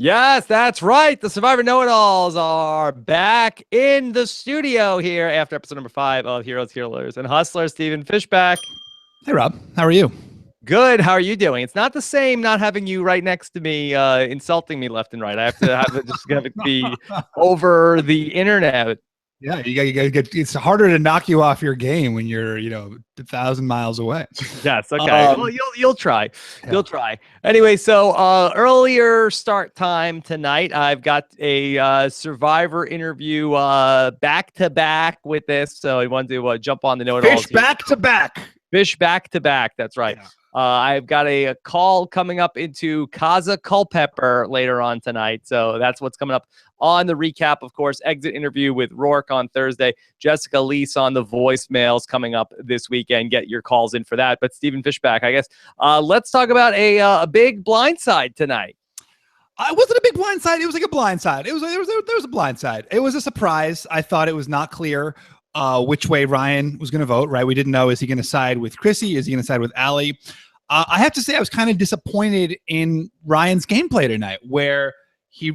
Yes, that's right. The Survivor Know-It-Alls are back in the studio here after episode number 5 of Heroes, Healers, and Hustlers. Stephen Fishbach. Hey, Rob. How are you? Good. How are you doing? It's not the same not having you right next to me, insulting me left and right. I have to have it just have it be over the internet. Yeah, you gotta get. It's harder to knock you off your game when you're, 1,000 miles away. Yes. Okay. Well, you'll try. Yeah. You'll try. Anyway, so earlier start time tonight. I've got a Survivor interview back to back with this. So I wanted to jump on the know-it-alls. Fish back to back. Fish back to back. That's right. Yeah. I've got a call coming up into Casa Culpepper later on tonight. So that's what's coming up on the recap. Of course, exit interview with Roarke on Thursday. Jessica Leese on the voicemails coming up this weekend. Get your calls in for that. But Stephen Fishbach, I guess, let's talk about a big blindside tonight. It wasn't a big blindside. It was like a blindside. There was a blindside. It was a surprise. I thought it was not clear which way Ryan was going to vote, right? We didn't know, is he going to side with Chrissy? Is he going to side with Allie? I have to say I was kind of disappointed in Ryan's gameplay tonight, where he,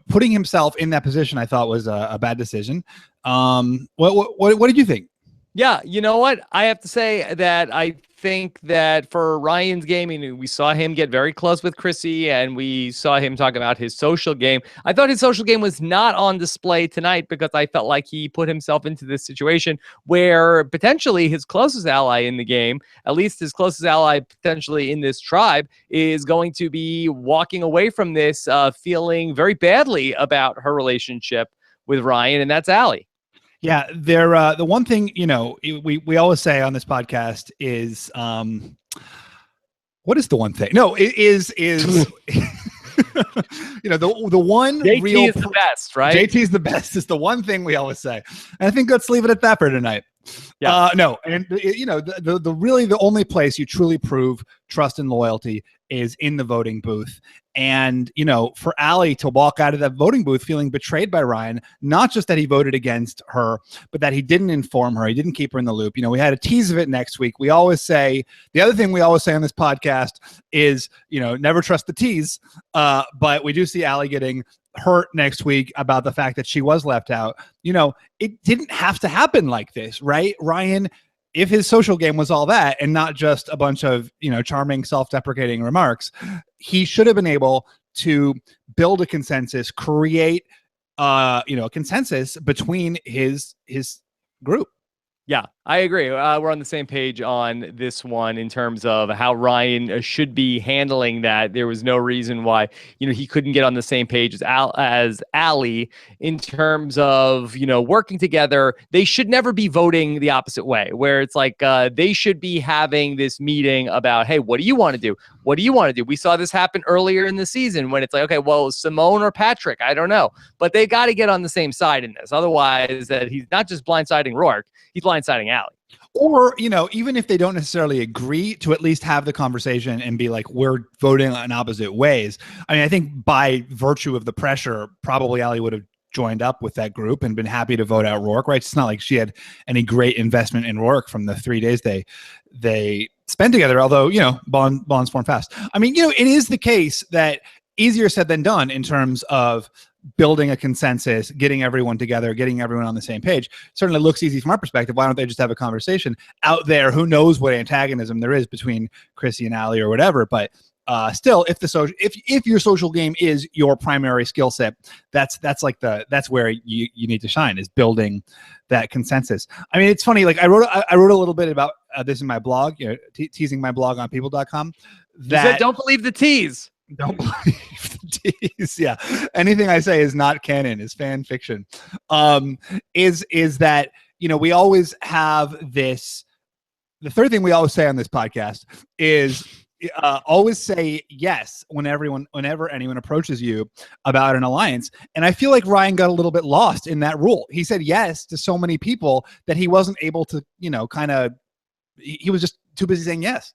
putting himself in that position, I thought was a bad decision. What did you think? Yeah, you know what? I have to say that I think that for Ryan's gaming, we saw him get very close with Chrissy, and we saw him talk about his social game. I thought his social game was not on display tonight because I felt like he put himself into this situation where potentially his closest ally in the game, at least his closest ally potentially in this tribe, is going to be walking away from this feeling very badly about her relationship with Ryan, and that's Allie. Yeah, the one thing, we always say on this podcast is, what is the one thing? No, it is the one JT real is the best, right? JT is the best is the one thing we always say. And I think let's leave it at that for tonight. Yeah. No, and the really the only place you truly prove trust and loyalty is in the voting booth. And, for Allie to walk out of that voting booth feeling betrayed by Ryan, not just that he voted against her, but that he didn't inform her, he didn't keep her in the loop. We had a tease of it next week. We always say, the other thing we always say on this podcast is, never trust the tease. But we do see Allie getting hurt next week about the fact that she was left out. It didn't have to happen like this, right? Ryan, if his social game was all that and not just a bunch of, charming, self-deprecating remarks, he should have been able to build a consensus, create, a consensus between his group. Yeah, I agree. We're on the same page on this one in terms of how Ryan should be handling that. There was no reason why, he couldn't get on the same page as Allie in terms of, working together. They should never be voting the opposite way, where it's like they should be having this meeting about, hey, what do you want to do? What do you want to do? We saw this happen earlier in the season when it's like, okay, well, Simone or Patrick, I don't know. But they got to get on the same side in this. Otherwise, that he's not just blindsiding Roarke, he's blindsiding Allie. Or, even if they don't necessarily agree, to at least have the conversation and be like, we're voting in opposite ways. I mean, I think by virtue of the pressure, probably Allie would have joined up with that group and been happy to vote out Roarke, right? It's not like she had any great investment in Roarke from the 3 days they spent together, although, bonds form fast. I mean, it is the case that easier said than done in terms of building a consensus, getting everyone together, getting everyone on the same page. Certainly looks easy from our perspective. Why don't they just have a conversation out there? Who knows what antagonism there is between Chrissy and Allie or whatever, but still, if your social game is your primary skill set, that's where you need to shine, is building that consensus. I mean, it's funny. Like I wrote a little bit about this in my blog, teasing my blog on people.com. That you said, don't believe the tease. Don't believe the tease. Yeah, anything I say is not canon, is fan fiction. Is that we always have this. The third thing we always say on this podcast is, always say yes whenever anyone approaches you about an alliance. And I feel like Ryan got a little bit lost in that rule. He said yes to so many people that he wasn't able to, he was just too busy saying yes.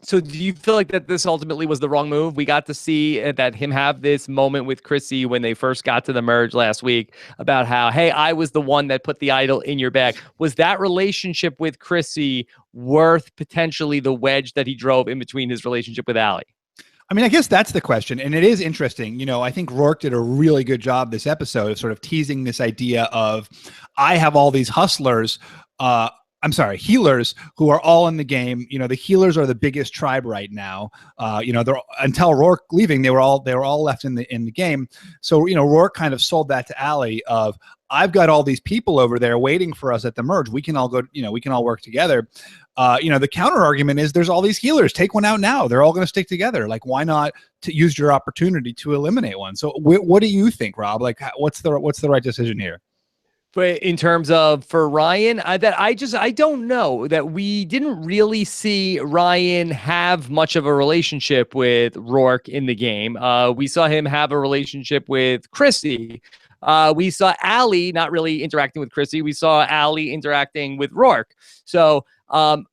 So do you feel like that this ultimately was the wrong move? We got to see that him have this moment with Chrissy when they first got to the merge last week about how, hey, I was the one that put the idol in your bag. Was that relationship with Chrissy worth potentially the wedge that he drove in between his relationship with Allie? I mean, I guess that's the question. And it is interesting. You know, I think Roarke did a really good job this episode of sort of teasing this idea of, I have all these hustlers, healers who are all in the game. You know, the healers are the biggest tribe right now. You know, they're, until Roarke leaving, they were all left in the game. So, you know, Roarke kind of sold that to Allie of, I've got all these people over there waiting for us at the merge. We can all go, you know, we can all work together. You know, the counter argument is there's all these healers. Take one out now. They're all going to stick together. Like, why not to use your opportunity to eliminate one? So what do you think, Rob? Like, what's the right decision here? But in terms of for Ryan, I don't know, that we didn't really see Ryan have much of a relationship with Roarke in the game. We saw him have a relationship with Chrissy. We saw Allie not really interacting with Chrissy. We saw Allie interacting with Roarke. So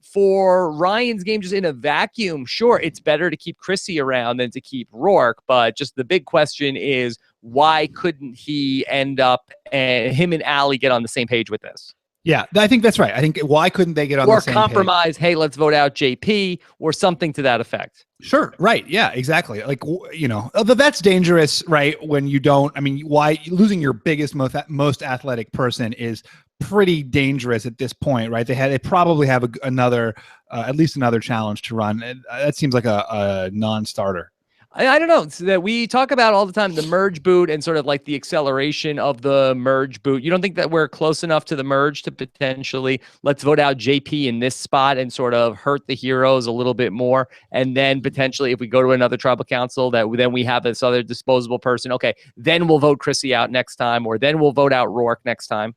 for Ryan's game, just in a vacuum, sure, it's better to keep Chrissy around than to keep Roarke. But just the big question is, why couldn't he end up and him and Allie get on the same page with this? Yeah, I think that's right. I think why couldn't they get on the same compromise, page? Hey, let's vote out JP or something to that effect. Sure. Right. Yeah, exactly. Like, you know, but that's dangerous, right? When you don't, I mean, why losing your biggest, most athletic person is pretty dangerous at this point, right? They probably have another, at least another challenge to run. That seems like a non-starter. I don't know. It's that we talk about all the time, the merge boot and sort of like the acceleration of the merge boot. You don't think that we're close enough to the merge to potentially let's vote out JP in this spot and sort of hurt the heroes a little bit more? And then potentially if we go to another tribal council, that then we have this other disposable person. Okay, then we'll vote Chrissy out next time, or then we'll vote out Roarke next time.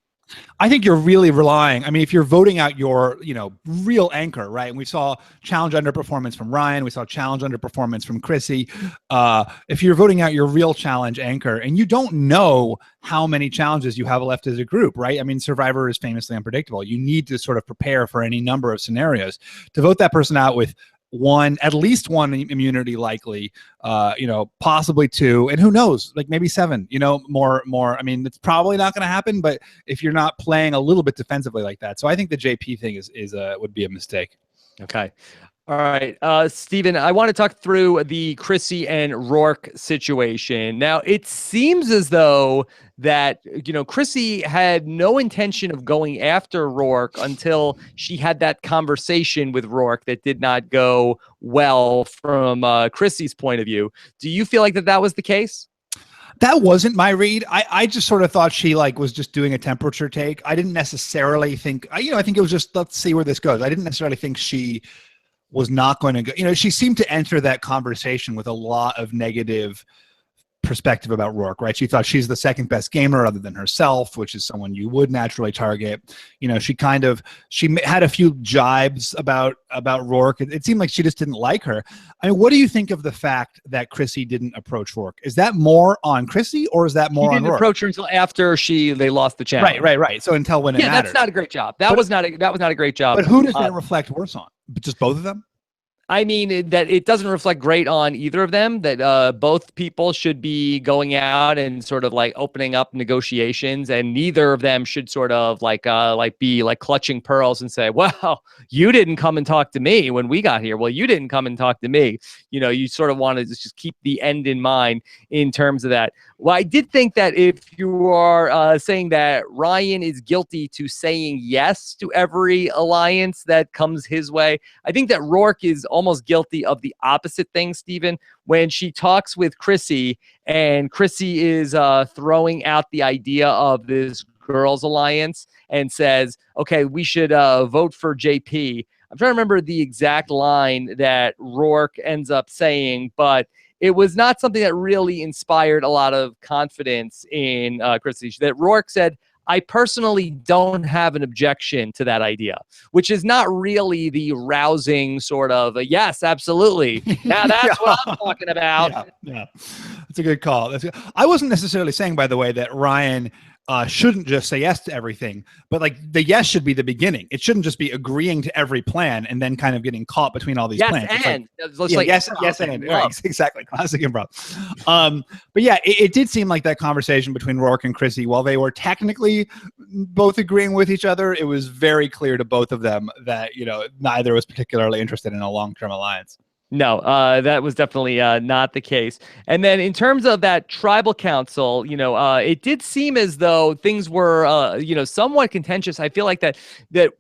I think you're really relying. I mean, if you're voting out your, you know, real anchor, right? And we saw challenge underperformance from Ryan. We saw challenge underperformance from Chrissy. If you're voting out your real challenge anchor and you don't know how many challenges you have left as a group, right? I mean, Survivor is famously unpredictable. You need to sort of prepare for any number of scenarios. To vote that person out with at least one immunity likely, you know, possibly two, and who knows, like maybe seven, you know, more. I mean, it's probably not going to happen, but if you're not playing a little bit defensively like that. So I think the JP thing would be a mistake. Okay. All right, Stephen, I want to talk through the Chrissy and Roarke situation. Now, it seems as though that, you know, Chrissy had no intention of going after Roarke until she had that conversation with Roarke that did not go well from Chrissy's point of view. Do you feel like that was the case? That wasn't my read. I just sort of thought she was just doing a temperature take. I didn't necessarily think, I think it was just, let's see where this goes. I didn't necessarily think she was not going to go. You know, she seemed to enter that conversation with a lot of negative perspective about Roarke, right? She thought she's the second best gamer other than herself, which is someone you would naturally target. You know, she had a few jibes about Roarke. It seemed like she just didn't like her. I mean, what do you think of the fact that Chrissy didn't approach Roarke? Is that more on Chrissy or is that more on Roarke? He didn't approach her until after they lost the challenge. Right. So until when it mattered. That's not a great job. That was not a great job. But who does that reflect worse on? Just both of them? I mean, that it doesn't reflect great on either of them, that both people should be going out and sort of like opening up negotiations, and neither of them should sort of be like clutching pearls and say, well, you didn't come and talk to me when we got here. Well, you didn't come and talk to me. You know, you sort of want to just keep the end in mind in terms of that. Well, I did think that if you are saying that Ryan is guilty to saying yes to every alliance that comes his way, I think that Roarke is almost guilty of the opposite thing, Stephen. When she talks with Chrissy and Chrissy is throwing out the idea of this girls alliance and says, okay, we should vote for JP. I'm trying to remember the exact line that Roarke ends up saying, but it was not something that really inspired a lot of confidence in Chrissy. That Roarke said, I personally don't have an objection to that idea, which is not really the rousing sort of yes, absolutely. Now that's what I'm talking about. Yeah, that's a good call. That's good. I wasn't necessarily saying, by the way, that Ryan shouldn't just say yes to everything, but like the yes should be the beginning. It shouldn't just be agreeing to every plan and then kind of getting caught between all these plans. Yes, and right, exactly. Classic improv. But yeah, it did seem like that conversation between Roarke and Chrissy, while they were technically both agreeing with each other, it was very clear to both of them that, you know, neither was particularly interested in a long-term alliance. No, that was definitely not the case. And then in terms of that tribal council, it did seem as though things were, somewhat contentious. I feel like that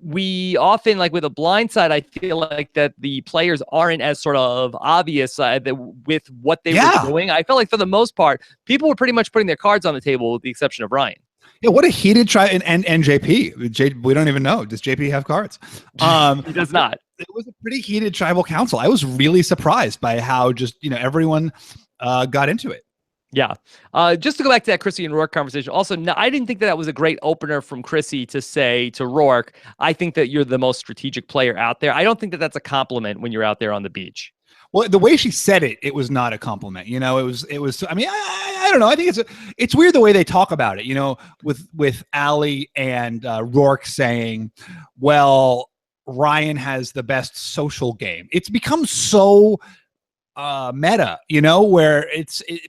we often, like with a blind side, I feel like that the players aren't as sort of obvious with what they were doing. I felt like for the most part, people were pretty much putting their cards on the table with the exception of Ryan. Yeah, what a heated try and JP. We don't even know. Does JP have cards? He does not. It was a pretty heated tribal council. I was really surprised by how just everyone got into it. Yeah. Just to go back to that Chrissy and Roarke conversation. Also, no, I didn't think that was a great opener from Chrissy to say to Roarke, I think that you're the most strategic player out there. I don't think that that's a compliment when you're out there on the beach. Well, the way she said it, it was not a compliment. It was. I mean, I don't know. I think it's weird the way they talk about it. With Allie and Roarke saying, "Well, Ryan has the best social game." It's become so meta, where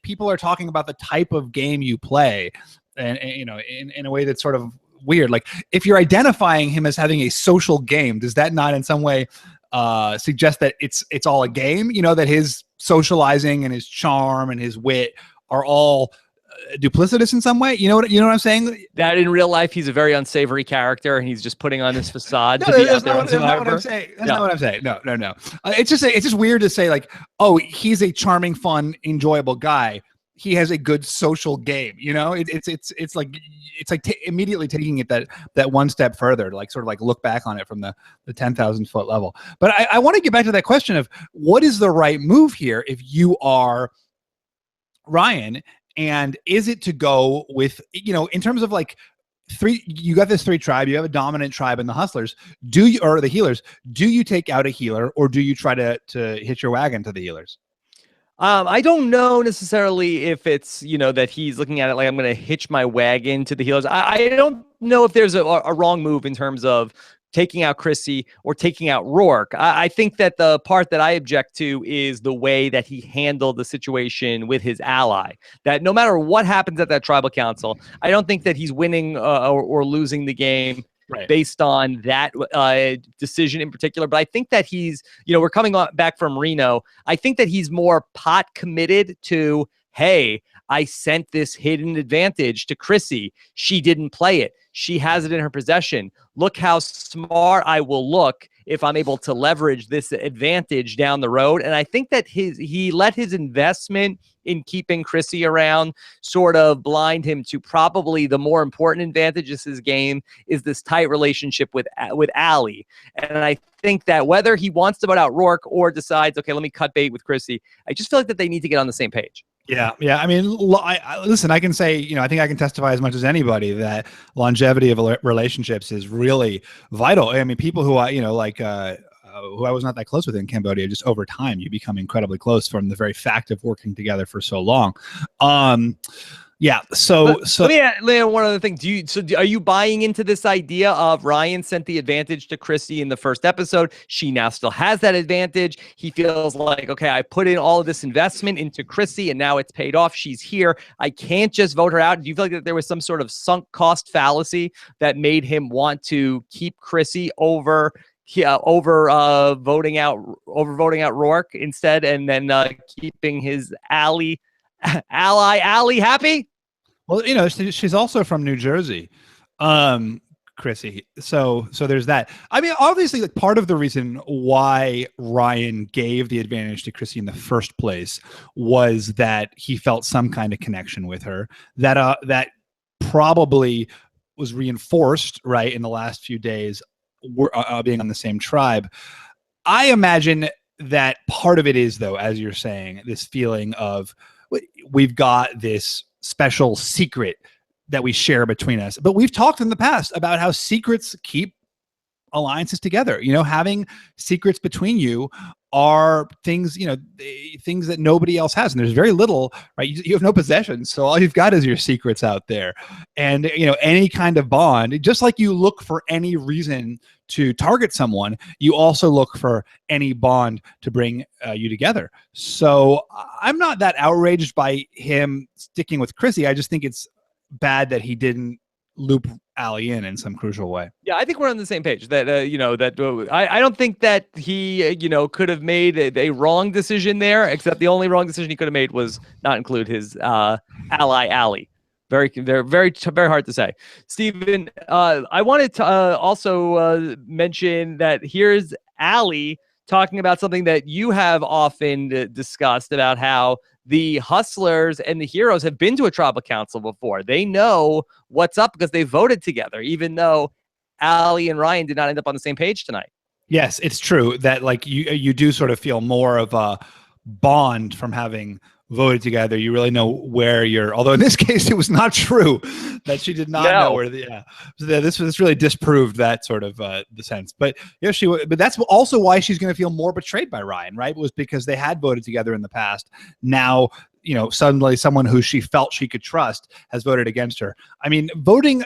people are talking about the type of game you play, and in a way that's sort of weird. Like if you're identifying him as having a social game, does that not in some way suggest that it's all a game? That his socializing and his charm and his wit are all duplicitous in some way. You know what I'm saying? That in real life he's a very unsavory character and he's just putting on this facade to be out there on Survivor. That's not what I'm saying. That's not what I'm saying. No. It's just weird to say like, oh, he's a charming, fun, enjoyable guy. He has a good social game. It's like immediately taking it that one step further to sort of look back on it from the 10,000 foot level. But I want to get back to that question of what is the right move here if you are Ryan. And is it to go with, in terms of you got this 3 tribe, you have a dominant tribe in the hustlers, or the healers, do you take out a healer or do you try to hitch your wagon to the healers? I don't know necessarily if it's, that he's looking at it like I'm going to hitch my wagon to the healers. I don't know if there's a wrong move in terms of taking out Chrissy or taking out Roarke. I think that the part that I object to is the way that he handled the situation with his ally. That no matter what happens at that tribal council, I don't think that he's winning or losing the game based on that decision in particular. But I think that he's, we're coming back from Reno. I think that he's more pot committed to, hey, I sent this hidden advantage to Chrissy. She didn't play it. She has it in her possession. Look how smart I will look if I'm able to leverage this advantage down the road. And I think that he let his investment in keeping Chrissy around sort of blind him to probably the more important advantage of his game is this tight relationship with Allie. And I think that whether he wants to vote out Roarke or decides, okay, let me cut bait with Chrissy, I just feel like that they need to get on the same page. Yeah. I mean, listen, I can say, I think I can testify as much as anybody that longevity of relationships is really vital. I mean, people who who I was not that close with in Cambodia, just over time, you become incredibly close from the very fact of working together for so long. Yeah. So let me add one other thing. Are you buying into this idea of Ryan sent the advantage to Chrissy in the first episode? She now still has that advantage. He feels like, okay, I put in all of this investment into Chrissy and now it's paid off. She's here. I can't just vote her out. Do you feel like that there was some sort of sunk cost fallacy that made him want to keep Chrissy over voting out Roarke instead, and then keeping his ally happy? Well, she's also from New Jersey, Chrissy. So there's that. I mean, obviously, part of the reason why Ryan gave the advantage to Chrissy in the first place was that he felt some kind of connection with her. That probably was reinforced in the last few days, being on the same tribe. I imagine that part of it is, though, as you're saying, this feeling of we've got this special secret that we share between us. But we've talked in the past about how secrets keep alliances together. Having secrets between you are things, things that nobody else has. And there's very little, right? You have no possessions. So all you've got is your secrets out there. And, any kind of bond, just like you look for any reason to target someone, you also look for any bond to bring you together. So I'm not that outraged by him sticking with Chrissy. I just think it's bad that he didn't loop Allie in some crucial way. Yeah, I think we're on the same page. That I don't think that he could have made a wrong decision there. Except the only wrong decision he could have made was not include his ally Allie. They're very hard to say. Stephen, I wanted to also mention that here's Allie talking about something that you have often discussed about how the hustlers and the heroes have been to a tribal council before. They know what's up because they voted together, even though Allie and Ryan did not end up on the same page tonight. Yes, it's true that like you do sort of feel more of a bond from having voted together. You really know where you're, although in this case it was not true that she did not know where so this really disproved that sort of the sense. But yeah, but that's also why she's going to feel more betrayed by Ryan, right? It was because they had voted together in the past. Now, suddenly someone who she felt she could trust has voted against her. I mean, voting,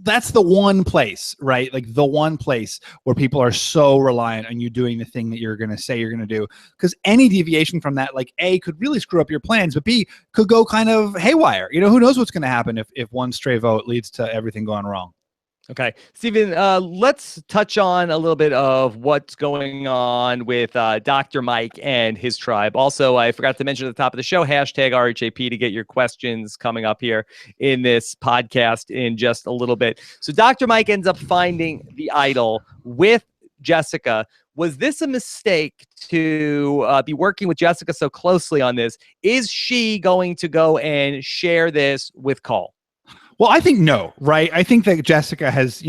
that's the one place, right? Like the one place where people are so reliant on you doing the thing that you're going to say you're going to do. Because any deviation from that, like A, could really screw up your plans, but B, could go kind of haywire. Who knows what's going to happen if one stray vote leads to everything going wrong. Okay, Stephen, let's touch on a little bit of what's going on with Dr. Mike and his tribe. Also, I forgot to mention at the top of the show, hashtag RHAP to get your questions coming up here in this podcast in just a little bit. So Dr. Mike ends up finding the idol with Jessica. Was this a mistake to be working with Jessica so closely on this? Is she going to go and share this with Cole? Well, I think no, right? I think that Jessica has,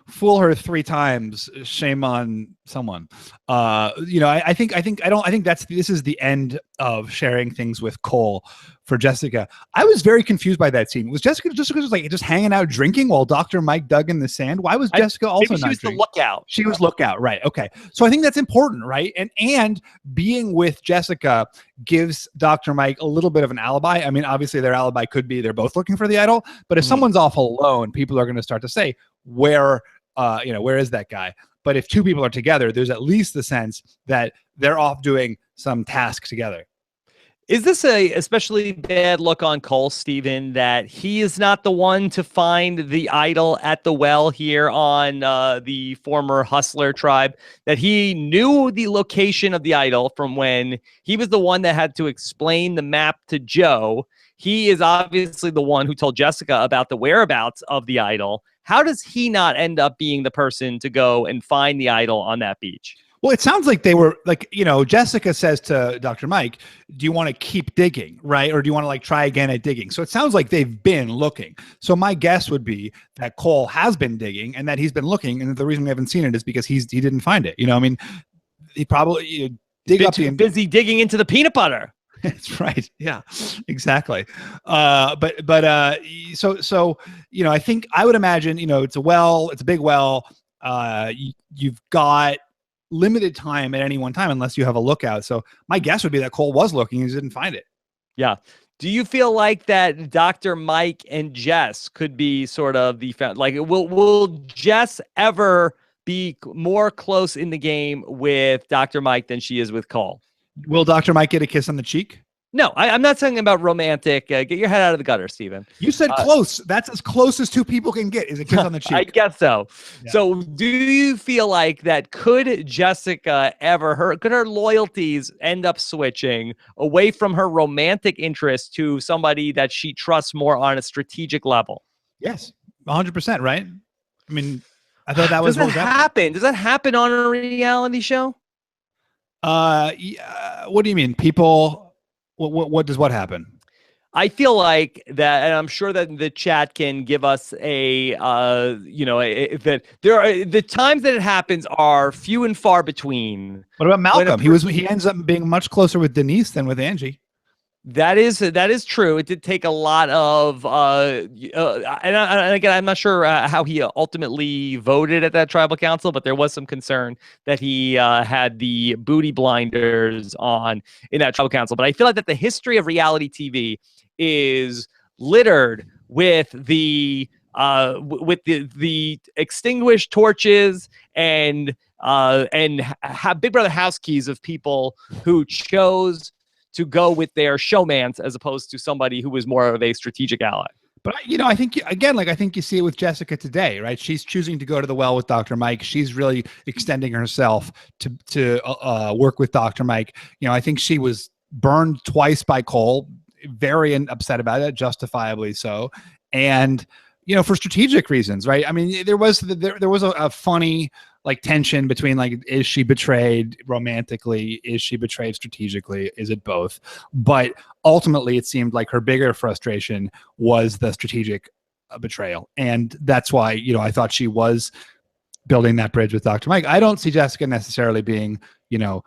fool her 3 times. Shame on someone. I think this is the end of sharing things with Cole for Jessica. I was very confused by that scene. Was Jessica just hanging out drinking while Dr. Mike dug in the sand? Why was Jessica also not drinking? She was the lookout. She was lookout, right? Okay, so I think that's important, right? And being with Jessica gives Dr. Mike a little bit of an alibi. I mean, obviously their alibi could be they're both looking for the idol, but if someone's off alone, people are going to start to say, where is that guy? But if 2 people are together, there's at least the sense that they're off doing some task together. Is this a especially bad look on Cole, Stephen, that he is not the one to find the idol at the well here on the former Hustler tribe, that he knew the location of the idol from when he was the one that had to explain the map to Joe? He is obviously the one who told Jessica about the whereabouts of the idol. How does he not end up being the person to go and find the idol on that beach? Well, it sounds like they were like, Jessica says to Dr. Mike, do you want to keep digging, right? Or do you want to try again at digging? So it sounds like they've been looking. So my guess would be that Cole has been digging and that he's been looking. And the reason we haven't seen it is because he didn't find it. He probably busy digging into the peanut butter. That's right. Yeah, exactly. So I think I would imagine, it's a well, it's a big well. You've got limited time at any one time unless you have a lookout. So my guess would be that Cole was looking and he didn't find it. Yeah. Do you feel like that Dr. Mike and Jess could be sort of the will Jess ever be more close in the game with Dr. Mike than she is with Cole? Will Dr. Mike get a kiss on the cheek? No, I'm not talking about romantic. Get your head out of the gutter, Stephen. You said close. That's as close as 2 people can get, is a kiss on the cheek. I guess so. Yeah. So do you feel like that could Jessica could her loyalties end up switching away from her romantic interest to somebody that she trusts more on a strategic level? Yes, 100%, right? I mean, I thought that was what happened. Does that happen on a reality show? Yeah, what do you mean? People... What does what happen? I feel like that, and I'm sure that the chat can give us that there are the times that it happens are few and far betwand. What about Malcolm? He ends up being much closer with Denise than with Angie. That is true. It did take a lot of and again, I'm not sure how he ultimately voted at that tribal council, but there was some concern that he had the booty blinders on in that tribal council. But I feel like that the history of reality TV is littered with the extinguished torches and Big Brother house keys of people who chose to go with their showmance as opposed to somebody who was more of a strategic ally. But you know, I think again, like I think you see it with Jessica today, right? She's choosing to go to the well with Dr. Mike. She's really extending herself to work with Dr. Mike. You know, I think she was burned twice by Cole, very upset about it, justifiably so, and you know, for strategic reasons, right? I mean, there was a funny like tension between like, is she betrayed romantically? Is she betrayed strategically? Is it both? But ultimately, it seemed like her bigger frustration was the strategic betrayal, and that's why, you know, I thought she was building that bridge with Dr. Mike. I don't see Jessica necessarily being, you know,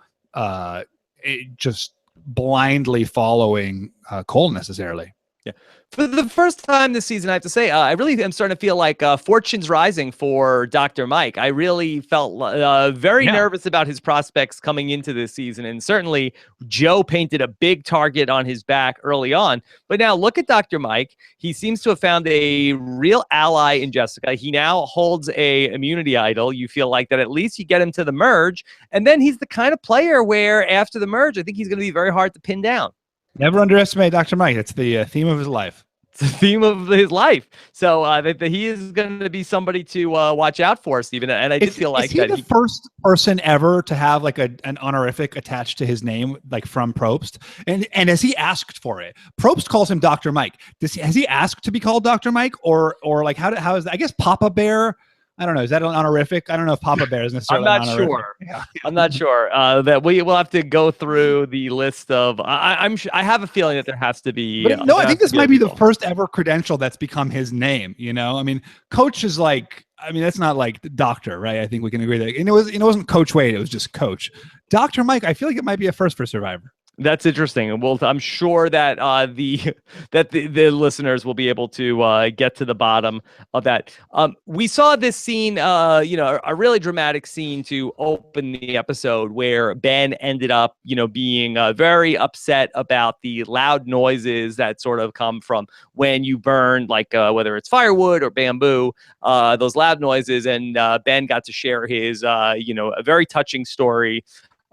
just blindly following Cole necessarily. Yeah. For the first time this season, I have to say, I really am starting to feel like fortune's rising for Dr. Mike. I really felt very nervous about his prospects coming into this season. And certainly Joe painted a big target on his back early on. But now look at Dr. Mike. He seems to have found a real ally in Jessica. He now holds a immunity idol. You feel like that at least you get him to the merge. And then he's the kind of player where after the merge, I think he's going to be very hard to pin down. Never underestimate Dr. Mike. It's the theme of his life. It's the theme of his life. So that he is going to be somebody to watch out for, Stephen. And I did feel like is he the first person ever to have like an honorific attached to his name, like from Probst? And has he asked for it? Probst calls him Dr. Mike. Has he asked to be called Dr. Mike, or like how is that? I guess Papa Bear. I don't know. Is that an honorific? I don't know if Papa Bear is necessarily. I'm not sure. Yeah. I'm not sure. That we will have to go through the list of. I have a feeling that there has to be. But no, I think this might be the first ever credential that's become his name. You know, I mean, Coach is like. I mean, that's not like doctor, right? I think we can agree that. And it wasn't Coach Wade. It was just Coach. Dr. Mike. I feel like it might be a first for Survivor. That's interesting. Well, I'm sure that the listeners will be able to get to the bottom of that. We saw this scene, you know, a really dramatic scene to open the episode where Ben ended up, you know, being very upset about the loud noises that sort of come from when you burn, like whether it's firewood or bamboo, those loud noises. And Ben got to share his, you know, a very touching story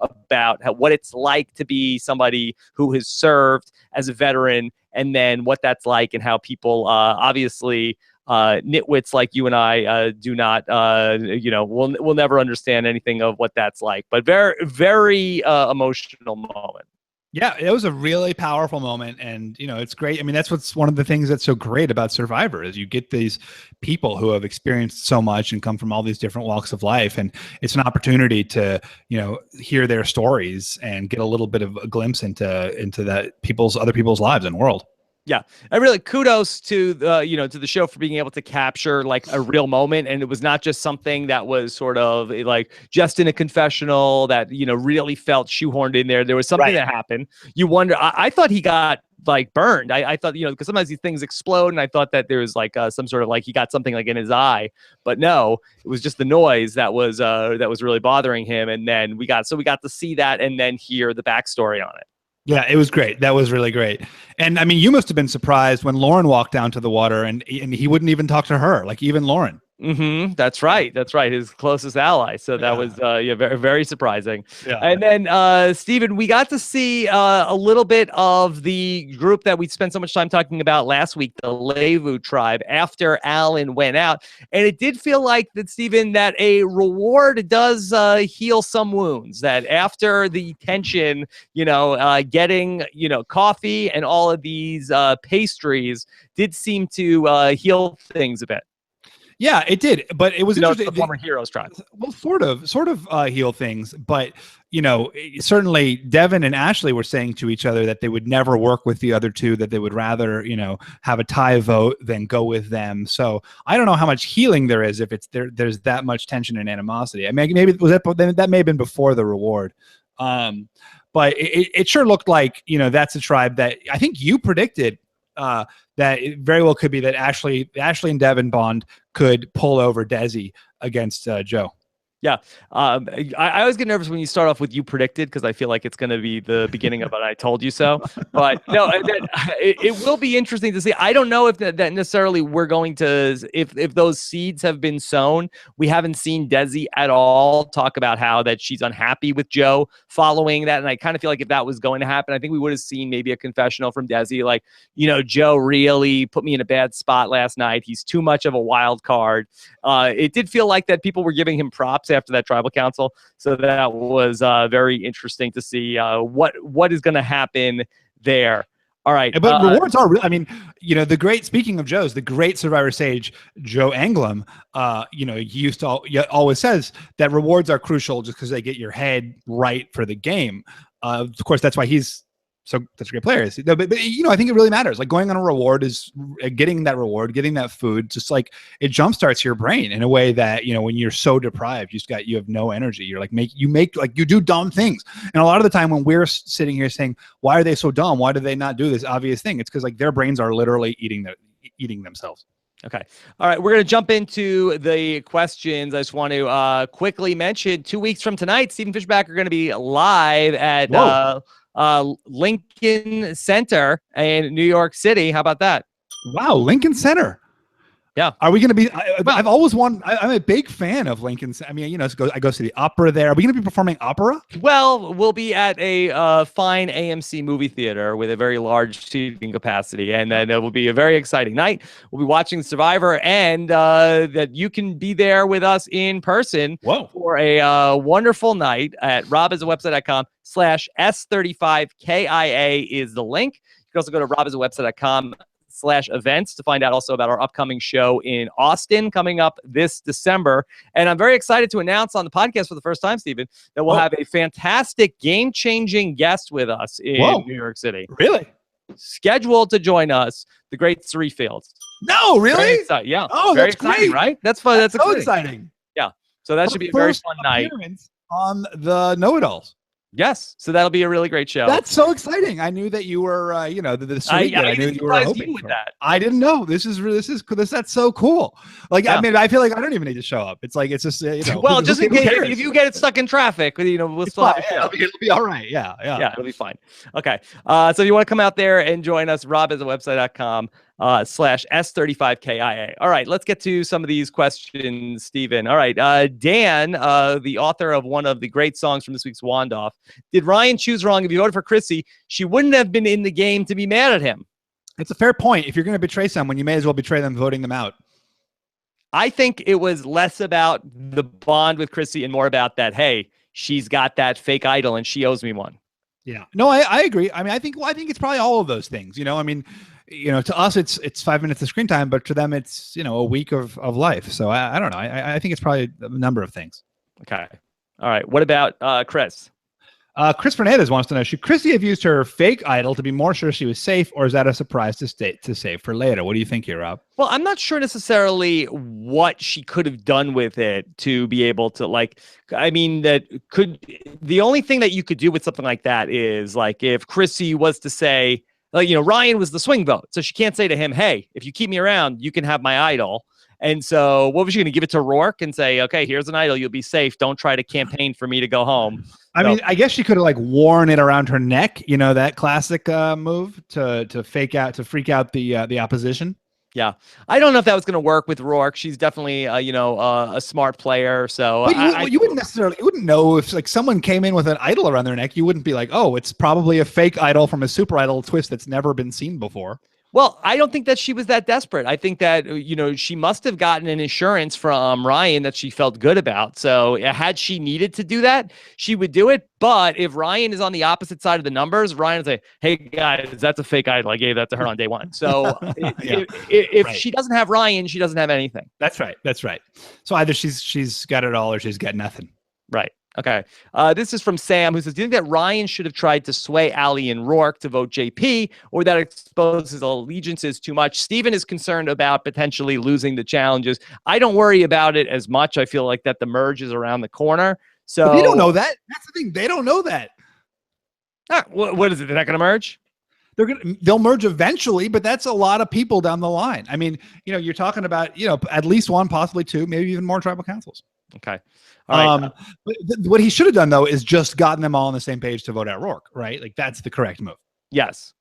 about what it's like to be somebody who has served as a veteran, and then what that's like, and how people obviously nitwits like you and I do not, you know, we'll never understand anything of what that's like. But very, very emotional moment. Yeah, it was a really powerful moment, and you know, it's great. I mean, that's what's one of the things that's so great about Survivor is you get these people who have experienced so much and come from all these different walks of life, and it's an opportunity to, you know, hear their stories and get a little bit of a glimpse into that other people's lives and world. Yeah, and really kudos to the show for being able to capture like a real moment, and it was not just something that was sort of like just in a confessional that, you know, really felt shoehorned in there. There was something that happened. You wonder. I thought he got like burned. I thought, you know, because sometimes these things explode, and I thought that there was like some sort of like he got something like in his eye, but no, it was just the noise that was really bothering him. And then we got to see that and then hear the backstory on it. Yeah, it was great. That was really great. And I mean, you must have been surprised when Lauren walked down to the water and he wouldn't even talk to her, like even Lauren. Mm-hmm. That's right. His closest ally. So that was very, very surprising. Yeah. And then Stephen, we got to see a little bit of the group that we spent so much time talking about last week, the Levu tribe, after Anglin went out. And it did feel like that, Stephen, that a reward does heal some wounds. That after the tension, you know, getting, you know, coffee and all of these pastries did seem to heal things a bit. Yeah, it did, but it was interesting. The former heroes tribe. Well, sort of heal things, but you know, certainly Devin and Ashley were saying to each other that they would never work with the other two, that they would rather, you know, have a tie vote than go with them. So I don't know how much healing there is if it's there's that much tension and animosity. I mean, maybe that may have been before the reward. But it sure looked like, you know, that's a tribe that I think you predicted that it very well could be that Ashley and Devin bond could pull over Desi against Joe. Yeah. I always get nervous when you start off with "you predicted" because I feel like it's going to be the beginning of an "I told you so." But no, it will be interesting to see. I don't know if that necessarily we're going to, if those seeds have been sown. We haven't seen Desi at all talk about how that she's unhappy with Joe following that. And I kind of feel like if that was going to happen, I think we would have seen maybe a confessional from Desi, like, Joe really put me in a bad spot last night. He's too much of a wild card. It did feel like that people were giving him props after that tribal council. So that was very interesting to see what is going to happen there. All right. But rewards are real. I mean, speaking of Joe's, the great Survivor sage, Joe Anglin, he always says that rewards are crucial just because they get your head right for the game. Of course, that's why he's such a great player. But I think it really matters. Like going on a reward is getting that reward, getting that food, just like it jumpstarts your brain in a way that, when you're so deprived, you have no energy. You're like, you do dumb things. And a lot of the time when we're sitting here saying, why are they so dumb? Why do they not do this obvious thing? It's because like their brains are literally eating themselves. Okay. All right. We're going to jump into the questions. I just want to quickly mention 2 weeks from tonight, Stephen Fishbach are going to be live at Lincoln Center in New York City. How about that? Wow, Lincoln Center. Yeah. Are we going to be? I've always wanted. I'm a big fan of Lincoln. I mean, I go to the opera there. Are we going to be performing opera? Well, we'll be at a fine AMC movie theater with a very large seating capacity, and then it will be a very exciting night. We'll be watching Survivor, and that you can be there with us in person for a wonderful night at robisawebsite.com/S35KIA is the link. You can also go to robisawebsite.com/events to find out also about our upcoming show in Austin coming up this December. And I'm very excited to announce on the podcast for the first time, Stephen, that we'll have a fantastic game-changing guest with us in New York City. Really? Scheduled to join us, the great Sri Fields. No, really? Yeah. Oh, very that's exciting, great. right? That's fun. That's so exciting. Yeah. So that should be a very fun night. On the Know-It-Alls. Yes, so that'll be a really great show. That's so exciting. I knew that you were, I knew that you were hoping with that. I didn't know. This is that's so cool. Like, I mean, I feel like I don't even need to show up. It's like, it's just, well, just in case if you get stuck in traffic, we'll still have a show. It'll be all right. Yeah, it'll be fine. Okay, so if you want to come out there and join us, robisawebsite.com/S35KIA. All right, let's get to some of these questions, Stephen. All right, Dan, the author of one of the great songs from this week's Wandoff. Did Ryan choose wrong? If you voted for Chrissy, she wouldn't have been in the game to be mad at him. It's a fair point. If you're going to betray someone, you may as well betray them voting them out. I think it was less about the bond with Chrissy and more about that, hey, she's got that fake idol and she owes me one. Yeah. No, I agree. I mean, I think it's probably all of those things. I mean, to us, it's 5 minutes of screen time, but to them, it's, a week of life. So I don't know. I think it's probably a number of things. Okay. All right. What about Chris? Chris Fernandes wants to know, should Chrissy have used her fake idol to be more sure she was safe, or is that a surprise to save for later? What do you think here, Rob? Well, I'm not sure necessarily what she could have done with it to be able to, the only thing that you could do with something like that is, like, if Chrissy was to say, Ryan was the swing vote, so she can't say to him, hey, if you keep me around, you can have my idol. And so what was she going to give it to Roarke and say, okay, here's an idol. You'll be safe. Don't try to campaign for me to go home. I mean, I guess she could have worn it around her neck, that classic move to freak out the opposition. Yeah. I don't know if that was going to work with Roarke. She's definitely, a smart player. So you wouldn't know if someone came in with an idol around their neck. You wouldn't be like, oh, it's probably a fake idol from a super idol twist that's never been seen before. Well, I don't think that she was that desperate. I think that, she must have gotten an insurance from Ryan that she felt good about. So had she needed to do that, she would do it. But if Ryan is on the opposite side of the numbers, Ryan would say, hey, guys, that's a fake idol. I gave that to her on day one. So if she doesn't have Ryan, she doesn't have anything. That's right. So either she's got it all or she's got nothing. Right. Okay. This is from Sam, who says, do you think that Ryan should have tried to sway Ali and Roarke to vote JP, or that exposes allegiances too much? Stephen is concerned about potentially losing the challenges. I don't worry about it as much. I feel like that the merge is around the corner. So but they don't know that. That's the thing. They don't know that. What is it? They're not going to merge? They'll merge eventually, but that's a lot of people down the line. I mean, you're talking about, at least one, possibly two, maybe even more tribal councils. Okay. All right. But what he should have done though is just gotten them all on the same page to vote out Roarke, right? Like that's the correct move. Yes.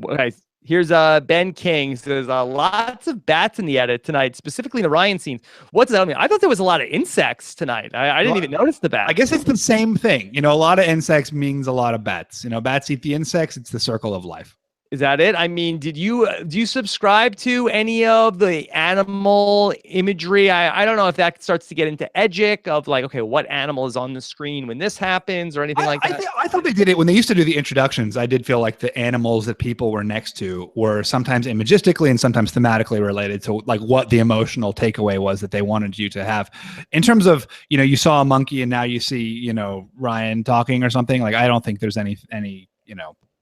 Okay. Here's Ben King says lots of bats in the edit tonight, specifically in the Ryan scenes. What's that mean? I thought there was a lot of insects tonight. I didn't even notice the bats. I guess it's the same thing. A lot of insects means a lot of bats. Bats eat the insects. It's the circle of life. Is that it? I mean, do you subscribe to any of the animal imagery? I don't know if that starts to get into edgic of like, okay, what animal is on the screen when this happens or anything like that? I thought they did it when they used to do the introductions. I did feel like the animals that people were next to were sometimes imagistically and sometimes thematically related to like what the emotional takeaway was that they wanted you to have. In terms of, you saw a monkey and now you see, Ryan talking or something. Like, I don't think there's any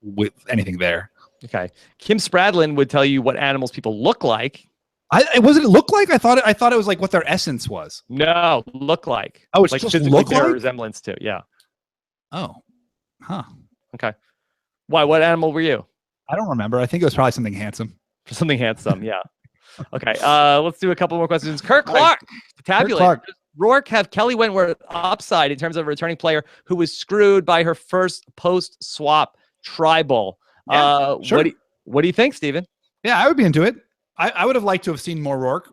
with anything there. Okay. Kim Spradlin would tell you what animals people look like. It look like? I thought it was like what their essence was. No, look like. Oh, it's like just physically look bear like? resemblance to. Yeah. Oh. Huh. Okay. Why? What animal were you? I don't remember. I think it was probably something handsome. Something handsome. Yeah. Okay. Let's do a couple more questions. Kirk Clark, the tabulator. Roarke have Kelly Wentworth upside in terms of a returning player who was screwed by her first post-swap tribal. Yeah, sure. What do you think, Stephen? Yeah, I would be into it. I would have liked to have seen more Roarke.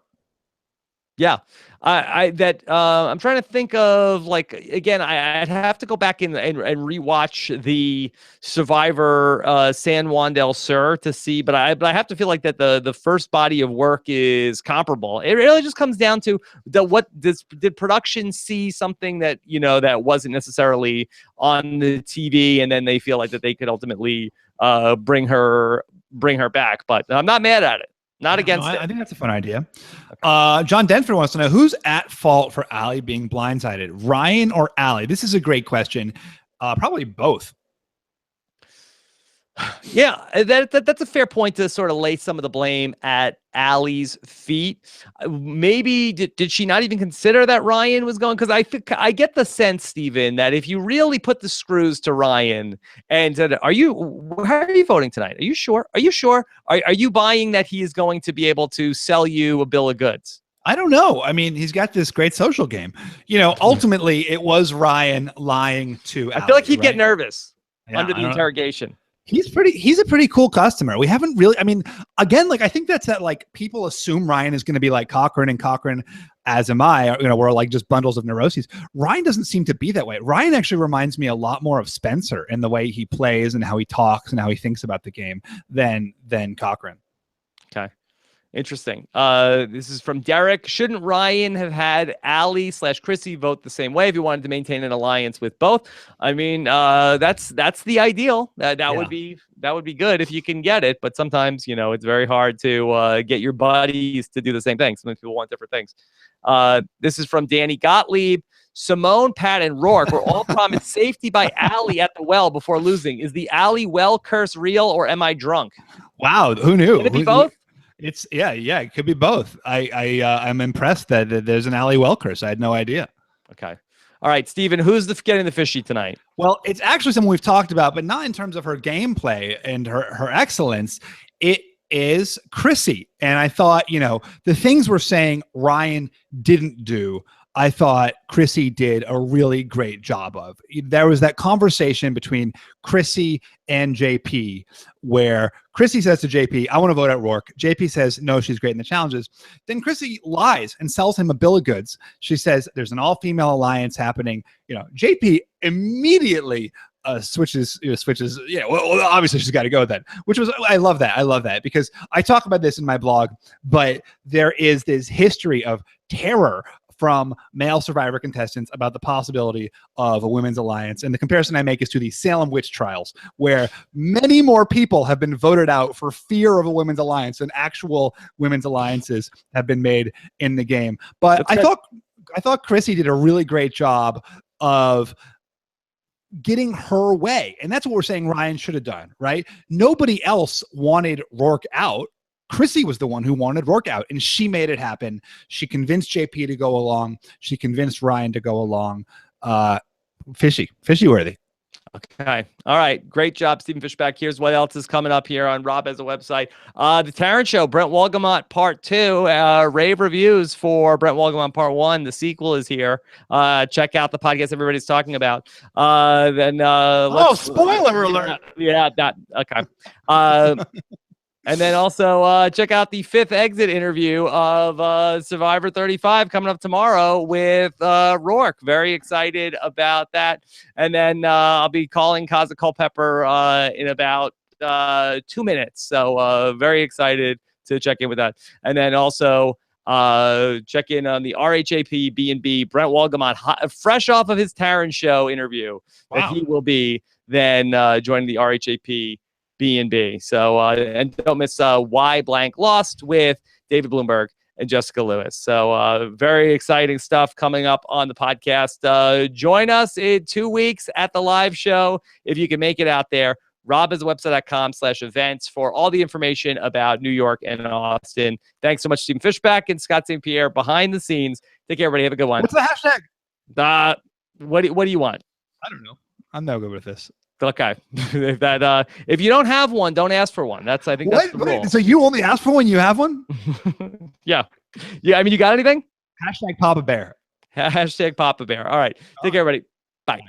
Yeah, I'm trying to think of, like, again, I'd have to go back and rewatch the Survivor San Juan del Sur to see, but I have to feel like that the first body of work is comparable. It really just comes down to did production see something that that wasn't necessarily on the TV, and then they feel like that they could ultimately bring her back. But I'm not mad at it. Not against it. I think that's a fun idea. Okay. John Denford wants to know who's at fault for Allie being blindsided, Ryan or Allie? This is a great question. Probably both. Yeah, that's a fair point to sort of lay some of the blame at Allie's feet. Maybe did she not even consider that Ryan was going? Because I get the sense, Stephen, that if you really put the screws to Ryan and said, how are you voting tonight? Are you sure? Are you sure? Are you buying that he is going to be able to sell you a bill of goods? I don't know. I mean, he's got this great social game. Ultimately, it was Ryan lying to Allie. I feel like he'd get nervous under the interrogation. He's a pretty cool customer. We haven't really, I mean, again, like, I think that's that, like, people assume Ryan is going to be like Cochran, and Cochran, as am I, we're like just bundles of neuroses. Ryan doesn't seem to be that way. Ryan actually reminds me a lot more of Spencer in the way he plays and how he talks and how he thinks about the game than Cochran. Okay. Interesting. This is from Derek. Shouldn't Ryan have had Allie/Chrissy vote the same way if he wanted to maintain an alliance with both? I mean, that's the ideal. That would be good if you can get it. But sometimes, it's very hard to get your buddies to do the same thing. Sometimes people want different things. This is from Danny Gottlieb. Simone, Pat, and Roarke were all promised safety by Allie at the well before losing. Is the Allie well curse real, or am I drunk? Wow, who knew? Could it be both? It's it could be both. I'm impressed that there's an Allie well curse. I had no idea. Okay. All right, Stephen, who's getting the fishy tonight? Well, it's actually someone we've talked about, but not in terms of her gameplay and her excellence. It is Chrissy. And I thought, the things we're saying Ryan didn't do, I thought Chrissy did a really great job of. There was that conversation between Chrissy and JP where Chrissy says to JP, I want to vote out Roarke. JP says, no, she's great in the challenges. Then Chrissy lies and sells him a bill of goods. She says there's an all-female alliance happening. JP immediately switches. Yeah, well, obviously she's got to go then, which was, I love that because I talk about this in my blog, but there is this history of terror from male Survivor contestants about the possibility of a women's alliance. And the comparison I make is to the Salem witch trials, where many more people have been voted out for fear of a women's alliance than actual women's alliances have been made in the game. But I thought Chrissy did a really great job of getting her way. And that's what we're saying Ryan should have done, right? Nobody else wanted Roarke out. Chrissy was the one who wanted Roarke out, and she made it happen. She convinced JP to go along. She convinced Ryan to go along. Fishy worthy. Okay. All right. Great job, Stephen Fishbach. Here's what else is coming up here on Rob as a website. The Tarrant Show, Brent Wolgamott Part 2. Rave reviews for Brent Wolgamott Part 1. The sequel is here. Check out the podcast everybody's talking about. Spoiler alert. Yeah, that. Okay. And then also check out the 5th exit interview of Survivor 35 coming up tomorrow with Roarke. Very excited about that. And then I'll be calling Kaza Culpepper in about 2 minutes. So very excited to check in with that. And then also check in on the RHAP B&B, Brent Wolgamott, fresh off of his Tarrant Show interview. Wow. That he will be then joining the RHAP B&B. So, and don't miss Why Blank Lost with David Bloomberg and Jessica Lewis. So, very exciting stuff coming up on the podcast. Join us in 2 weeks at the live show if you can make it out there. robaswebsite.com/events for all the information about New York and Austin. Thanks so much, Stephen Fishbach and Scott St. Pierre behind the scenes. Take care, everybody. Have a good one. What's the hashtag? What do you want? I don't know. I'm no good with this. Okay. If you don't have one, don't ask for one. I think that's the rule. So you only ask for one, you have one? Yeah. I mean, you got anything? Hashtag Papa Bear. Hashtag Papa Bear. All right. Take care, everybody. Bye.